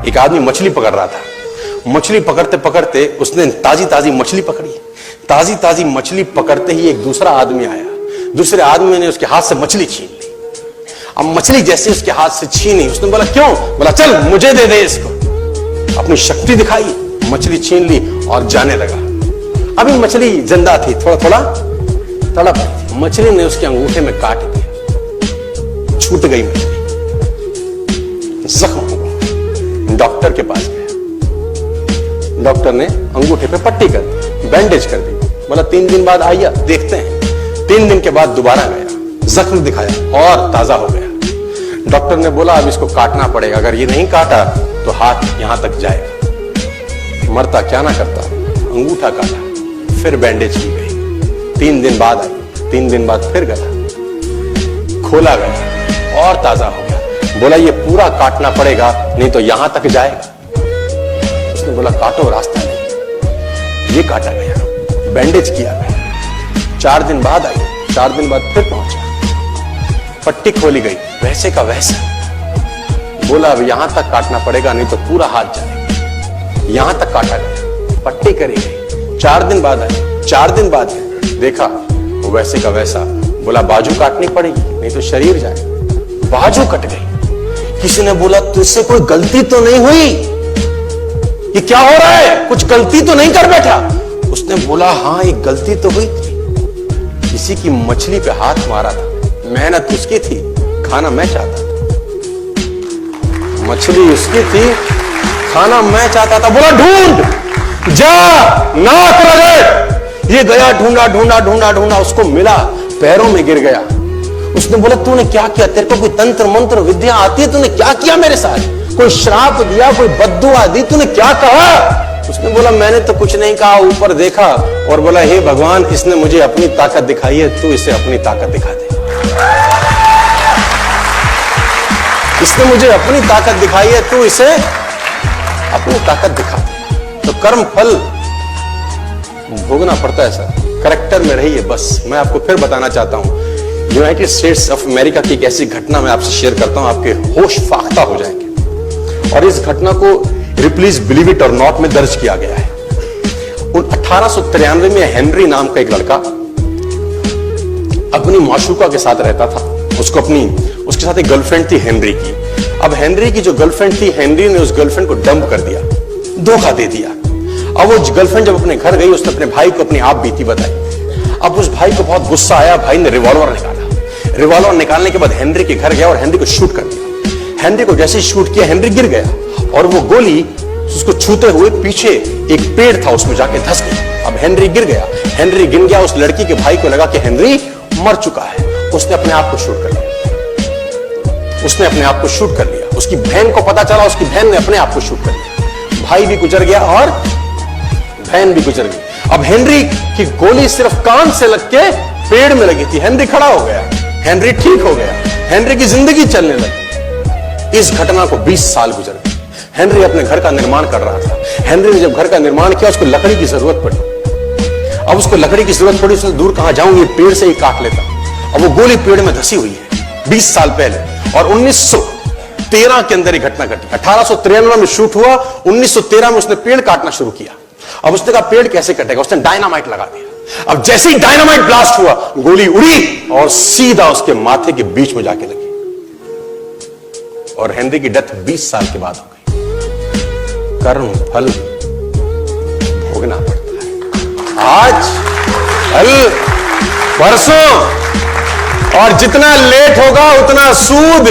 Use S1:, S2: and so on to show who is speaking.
S1: एक आदमी मछली पकड़ रहा था। मछली पकड़ते पकड़ते उसने ताजी ताजी मछली पकड़ी। ताजी ताजी मछली पकड़ते ही एक दूसरा आदमी आया। दूसरे आदमी ने उसके हाथ से मछली छीन ली। अब मछली जैसे उसके हाथ से छीनी, उसने बोला क्यों? बोला चल मुझे दे दे इसको। अपनी शक्ति दिखाई, मछली छीन ली और जाने लगा। अभी मछली जिंदा थी, थोड़ा थोड़ा तड़प रही। मछली ने उसके अंगूठे में काट दिया, छूट गई मछली, जख्म हुआ। डॉक्टर के पास गया। डॉक्टर ने अंगूठे पे पट्टी कर दी, बैंडेज कर दी। बोला 3 दिन बाद आइए देखते हैं। 3 दिन के बाद दोबारा गया, जख्म दिखाया और ताजा हो गया। डॉक्टर ने बोला अब इसको काटना पड़ेगा, अगर ये नहीं काटा तो हाथ यहां तक जाएगा। मरता क्या ना करता, अंगूठा काटा, फिर बैंडेज की गई। 3 दिन बाद आई, 3 दिन बाद फिर गया, खोला गया और ताजा हो गया। बोला ये पूरा काटना पड़ेगा नहीं तो यहां तक जाएगा। उसने बोला काटो, रास्ता नहीं। ये काटा गया, बैंडेज किया गया। 4 दिन बाद आई, 4 दिन बाद फिर पहुंचा, पट्टी खोली गई, वैसे का वैसा। बोला अब यहां तक काटना पड़ेगा नहीं तो पूरा हाथ जाएगा। यहां तक काटा गया, पट्टी करी गई। 4 दिन बाद आई, 4 दिन बाद देखा वो वैसे का वैसा। बोला बाजू काटनी पड़ेगी नहीं तो शरीर जाएगा। बाजू कट गई। किसी ने बोला तुझसे कोई गलती तो नहीं हुई? ये क्या हो रहा है? कुछ गलती तो नहीं कर बैठा? उसने बोला हाँ एक गलती तो हुई थी। किसी की मछली पे हाथ मारा था, मेहनत उसकी थी, खाना मैं चाहता था। मछली उसकी थी, खाना मैं चाहता था। बोला ढूंढ, जा, नाक रगड़। ये गया, ढूंढा ढूंढा ढूंढा ढूंढा, उसको मिला, पैरों में गिर गया। उसने बोला तूने क्या किया? तेरे को कोई तंत्र मंत्र विद्या आती है? तूने क्या किया मेरे साथ? कोई श्राप दिया, कोई बद्दुआ दी? तूने क्या कहा? उसने बोला मैंने तो कुछ नहीं कहा, ऊपर देखा और बोला हे भगवान इसने मुझे अपनी ताकत दिखाई है, तू इसे अपनी ताकत दिखा दे। इसने मुझे अपनी ताकत दिखाई है, तू इसे अपनी ताकत दिखा दे। तो कर्म फल भोगना पड़ता है सर, करेक्टर में रहिए बस। मैं आपको फिर बताना चाहता हूं, यूनाइटेड स्टेट्स ऑफ अमेरिका की एक ऐसी घटना मैं आपसे शेयर करता हूं, आपके होश फाख्ता हो जाएंगे। और इस घटना को प्लीज बिलीव इट और नॉट में दर्ज किया गया है। 1893 में हेनरी नाम का एक लड़का अपनी माशूका के साथ रहता था। उसके साथ एक गर्लफ्रेंड थी हेनरी की। अब हेनरी की जो गर्लफ्रेंड थी, हेनरी ने उस गर्लफ्रेंड को डंप कर दिया, धोखा दे दिया। अब वो गर्लफ्रेंड जब अपने घर गई, उसने अपने भाई को अपनी आप बीती बताई। अब उस भाई को बहुत गुस्सा आया, भाई ने रिवॉल्वर निकाला। रिवॉल्वर निकालने के बाद हेनरी के घर गया और हेनरी को शूट कर दिया। हेनरी को जैसे ही शूट किया, हेनरी गिर गया और वो गोली उसको छूते हुए पीछे एक पेड़ था उसमें जाके धंस गई। अब हेनरी गिर गया, हेनरी गिर गया। उस लड़की के भाई को लगा कि हेनरी मर चुका है। उसने अपने आप को शूट कर लिया। उसने अपने आप को शूट कर लिया। उसकी बहन को पता चला, उसकी बहन ने अपने आप को शूट कर लिया। भाई भी गुजर गया और बहन भी गुजर गई। अब हेनरी की गोली सिर्फ कान से लग के पेड़ में लगी थी। हेनरी खड़ा हो गया, हेनरी ठीक हो गया, हेनरी की जिंदगी चलने लगी। इस घटना को 20 साल गुजर गए। हेनरी अपने घर का निर्माण कर रहा था। हेनरी ने जब घर का निर्माण किया, उसको लकड़ी की जरूरत पड़ी। अब उसको लकड़ी की जरूरत पड़ी, उसने दूर कहां जाऊं, ये पेड़ से ही काट लेता। अब वो गोली पेड़ में धसी हुई है 20 साल पहले। और 1913 के अंदर ये घटना घटी। 1893 में शूट हुआ, 1913 में उसने पेड़ काटना शुरू किया। अब उसने कहा पेड़ कैसे कटेगा, उसने डायनामाइट लगा दिया। अब जैसे ही डायनामाइट ब्लास्ट हुआ, गोली उड़ी और सीधा उसके माथे के बीच में जाके लगी और हेनरी की डेथ 20 साल के बाद हो गई। कर्म फल भोगना पड़ता है, आज कल परसों, और जितना लेट होगा उतना सूद।